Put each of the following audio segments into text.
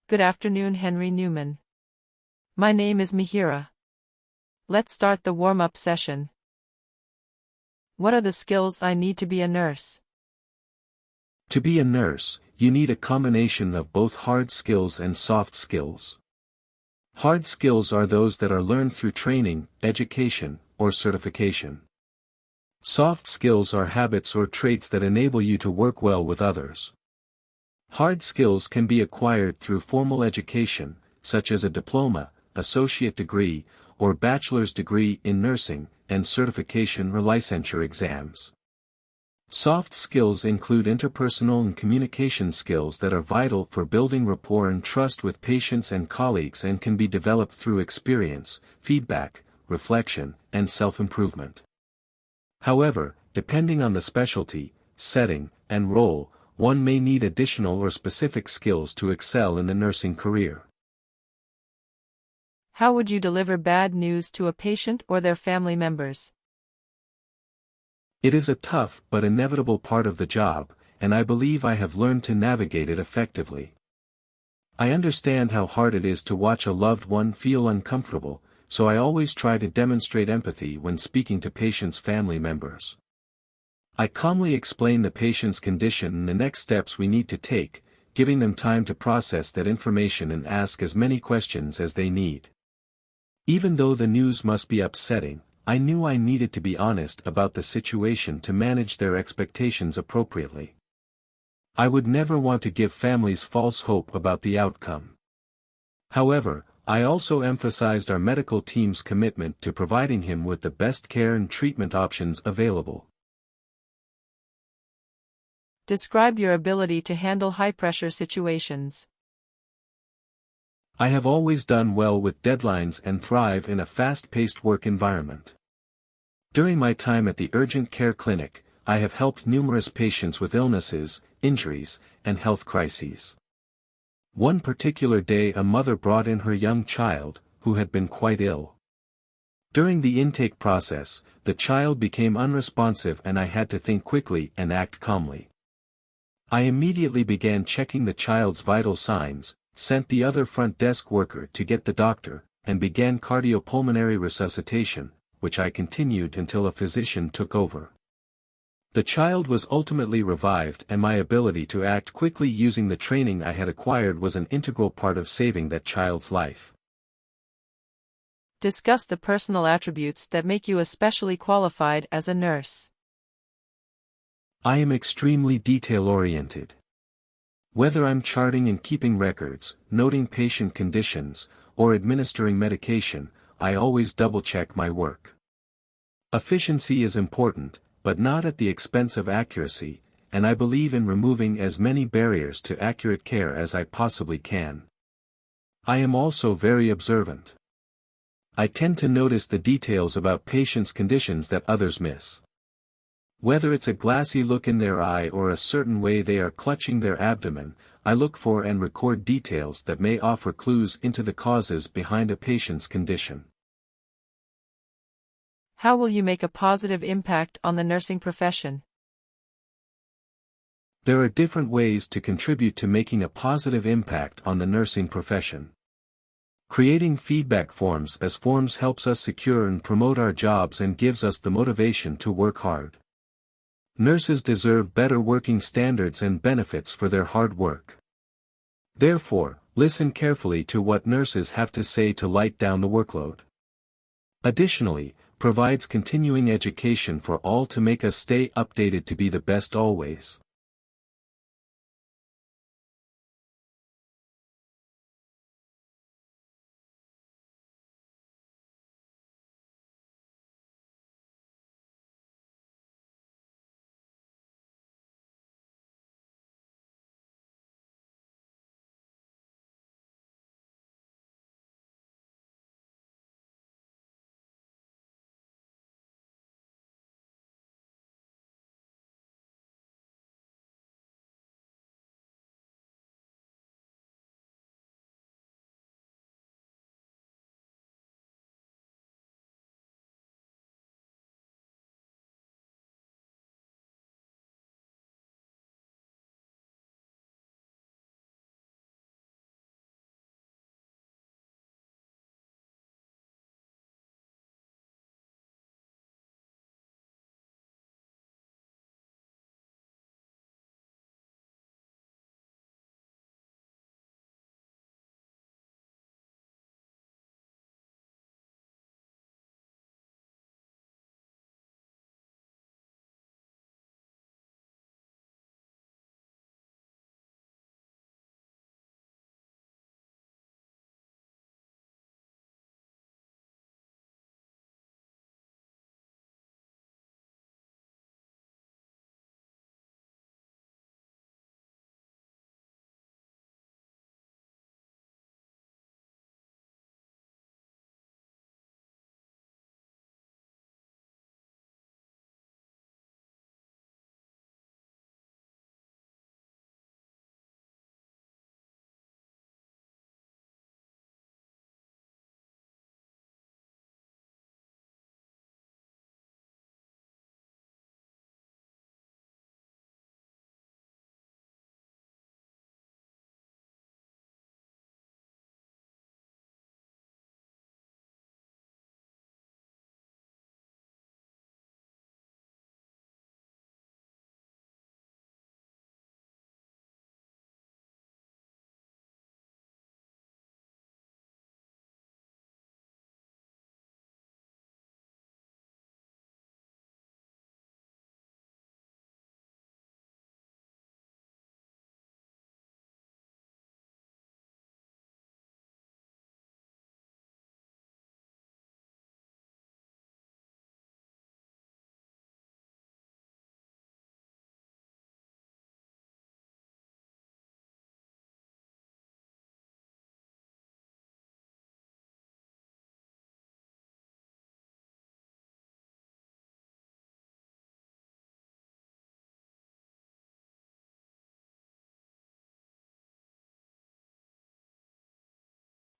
Good afternoon, Henry Newman. My name is Mihiraa. Let's start the warm-up session. What are the skills I need to be a nurse? To be a nurse, you need a combination of both hard skills and soft skills. Hard skills are those that are learned through training, education, or certification. Soft skills are habits or traits that enable you to work well with others. Hard skills can be acquired through formal education, such as a diploma, associate degree, or bachelor's degree in nursing, and certification or licensure exams. Soft skills include interpersonal and communication skills that are vital for building rapport and trust with patients and colleagues and can be developed through experience, feedback, reflection, and self-improvement. However, depending on the specialty, setting, and role, one may need additional or specific skills to excel in the nursing career. How would you deliver bad news to a patient or their family members? It is a tough but inevitable part of the job, and I believe I have learned to navigate it effectively. I understand how hard it is to watch a loved one feel uncomfortable, so I always try to demonstrate empathy when speaking to patients' family members. I calmly explain the patient's condition and the next steps we need to take, giving them time to process that information and ask as many questions as they need. Even though the news must be upsetting, I knew I needed to be honest about the situation to manage their expectations appropriately. I would never want to give families false hope about the outcome. However, I also emphasized our medical team's commitment to providing him with the best care and treatment options available. Describe your ability to handle high-pressure situations. I have always done well with deadlines and thrive in a fast-paced work environment. During my time at the urgent care clinic, I have helped numerous patients with illnesses, injuries, and health crises. One particular day a mother brought in her young child, who had been quite ill. During the intake process, the child became unresponsive and I had to think quickly and act calmly. I immediately began checking the child's vital signs, sent the other front desk worker to get the doctor, and began cardiopulmonary resuscitation, which I continued until a physician took over. The child was ultimately revived and my ability to act quickly using the training I had acquired was an integral part of saving that child's life. Discuss the personal attributes that make you especially qualified as a nurse. I am extremely detail-oriented. Whether I'm charting and keeping records, noting patient conditions, or administering medication, I always double-check my work. Efficiency is important, but not at the expense of accuracy, and I believe in removing as many barriers to accurate care as I possibly can. I am also very observant. I tend to notice the details about patients' conditions that others miss. Whether it's a glassy look in their eye or a certain way they are clutching their abdomen, I look for and record details that may offer clues into the causes behind a patient's condition. How will you make a positive impact on the nursing profession? There are different ways to contribute to making a positive impact on the nursing profession. Creating feedback forms as forms helps us secure and promote our jobs and gives us the motivation to work hard. Nurses deserve better working standards and benefits for their hard work. Therefore, listen carefully to what nurses have to say to light down the workload. Additionally, provides continuing education for all to make us stay updated to be the best always.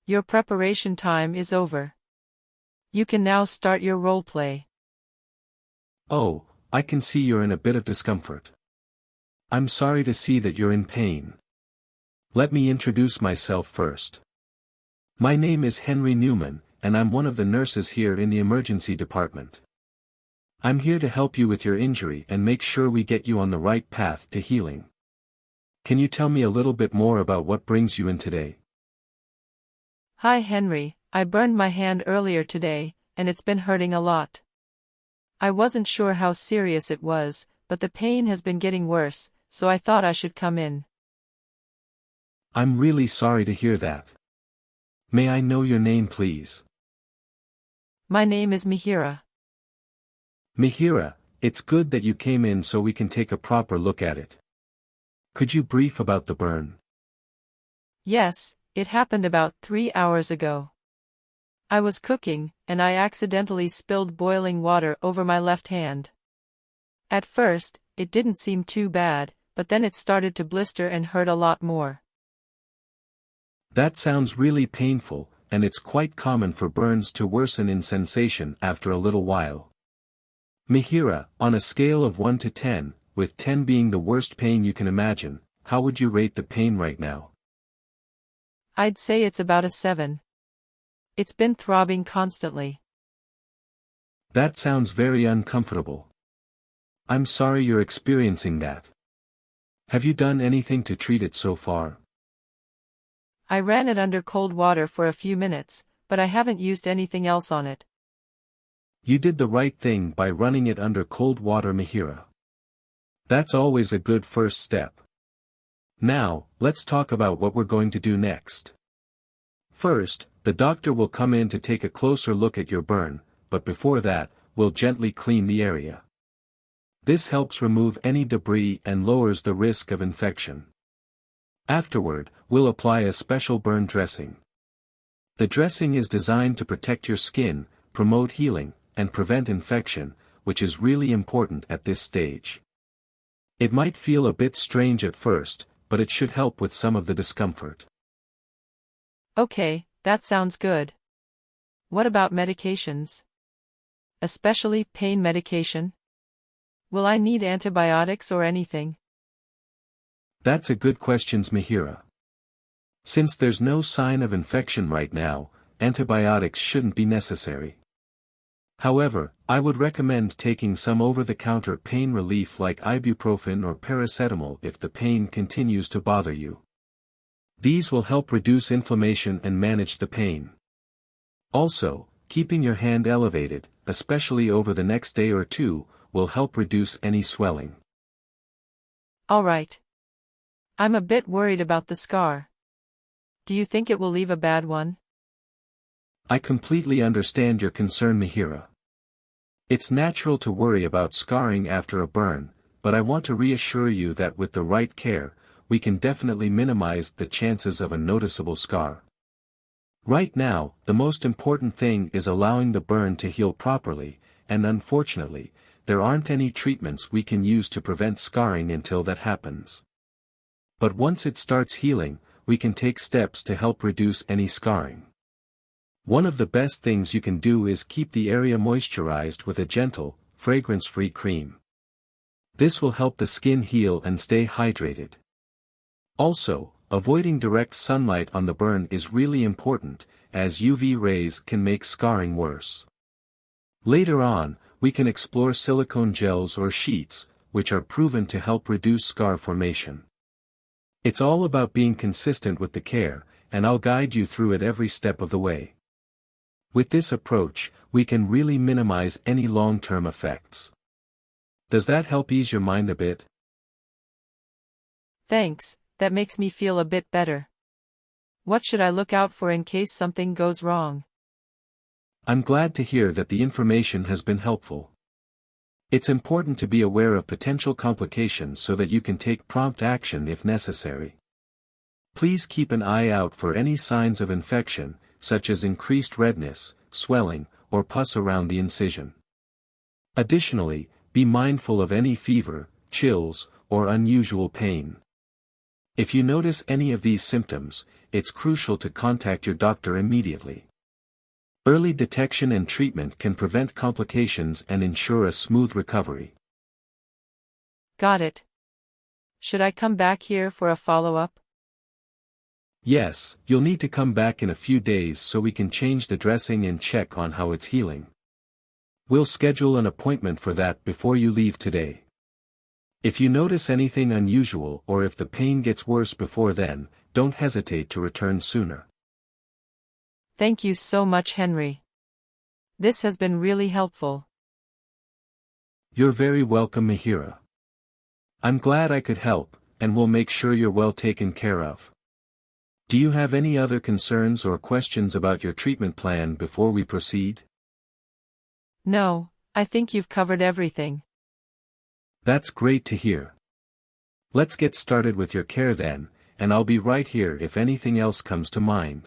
Your preparation time is over. You can now start your role play. Oh, I can see you're in a bit of discomfort. I'm sorry to see that you're in pain. Let me introduce myself first. My name is Henry Newman, and I'm one of the nurses here in the emergency department. I'm here to help you with your injury and make sure we get you on the right path to healing. Can you tell me a little bit more about what brings you in today? Hi Henry, I burned my hand earlier today, and it's been hurting a lot. I wasn't sure how serious it was, but the pain has been getting worse, so I thought I should come in. I'm really sorry to hear that. May I know your name please? My name is Mihiraa. Mihiraa, it's good that you came in so we can take a proper look at it. Could you brief about the burn? Yes, it happened about 3 hours ago. I was cooking, and I accidentally spilled boiling water over my left hand. At first, it didn't seem too bad, but then it started to blister and hurt a lot more. That sounds really painful, and it's quite common for burns to worsen in sensation after a little while. Mihiraa, on a scale of 1 to 10, with 10 being the worst pain you can imagine, how would you rate the pain right now? I'd say it's about a 7. It's been throbbing constantly. That sounds very uncomfortable. I'm sorry you're experiencing that. Have you done anything to treat it so far? I ran it under cold water for a few minutes, but I haven't used anything else on it. You did the right thing by running it under cold water, Mihiraa. That's always a good first step. Now, let's talk about what we're going to do next. First, the doctor will come in to take a closer look at your burn, but before that, we'll gently clean the area. This helps remove any debris and lowers the risk of infection. Afterward, we'll apply a special burn dressing. The dressing is designed to protect your skin, promote healing, and prevent infection, which is really important at this stage. It might feel a bit strange at first, but it should help with some of the discomfort. Okay, that sounds good. What about medications? Especially pain medication? Will I need antibiotics or anything? That's a good question, Mihiraa. Since there's no sign of infection right now, antibiotics shouldn't be necessary. However, I would recommend taking some over-the-counter pain relief like ibuprofen or paracetamol if the pain continues to bother you. These will help reduce inflammation and manage the pain. Also, keeping your hand elevated, especially over the next day or two, will help reduce any swelling. All right. I'm a bit worried about the scar. Do you think it will leave a bad one? I completely understand your concern, Mihiraa. It's natural to worry about scarring after a burn, but I want to reassure you that with the right care, we can definitely minimize the chances of a noticeable scar. Right now, the most important thing is allowing the burn to heal properly, and unfortunately, there aren't any treatments we can use to prevent scarring until that happens. But once it starts healing, we can take steps to help reduce any scarring. One of the best things you can do is keep the area moisturized with a gentle, fragrance-free cream. This will help the skin heal and stay hydrated. Also, avoiding direct sunlight on the burn is really important, as UV rays can make scarring worse. Later on, we can explore silicone gels or sheets, which are proven to help reduce scar formation. It's all about being consistent with the care, and I'll guide you through it every step of the way. With this approach, we can really minimize any long-term effects. Does that help ease your mind a bit? Thanks, that makes me feel a bit better. What should I look out for in case something goes wrong? I'm glad to hear that the information has been helpful. It's important to be aware of potential complications so that you can take prompt action if necessary. Please keep an eye out for any signs of infection, such as increased redness, swelling, or pus around the incision. Additionally, be mindful of any fever, chills, or unusual pain. If you notice any of these symptoms, it's crucial to contact your doctor immediately. Early detection and treatment can prevent complications and ensure a smooth recovery. Got it. Should I come back here for a follow-up? Yes, you'll need to come back in a few days so we can change the dressing and check on how it's healing. We'll schedule an appointment for that before you leave today. If you notice anything unusual or if the pain gets worse before then, don't hesitate to return sooner. Thank you so much, Henry. This has been really helpful. You're very welcome, Mihiraa. I'm glad I could help, and we'll make sure you're well taken care of. Do you have any other concerns or questions about your treatment plan before we proceed? No, I think you've covered everything. That's great to hear. Let's get started with your care then, and I'll be right here if anything else comes to mind.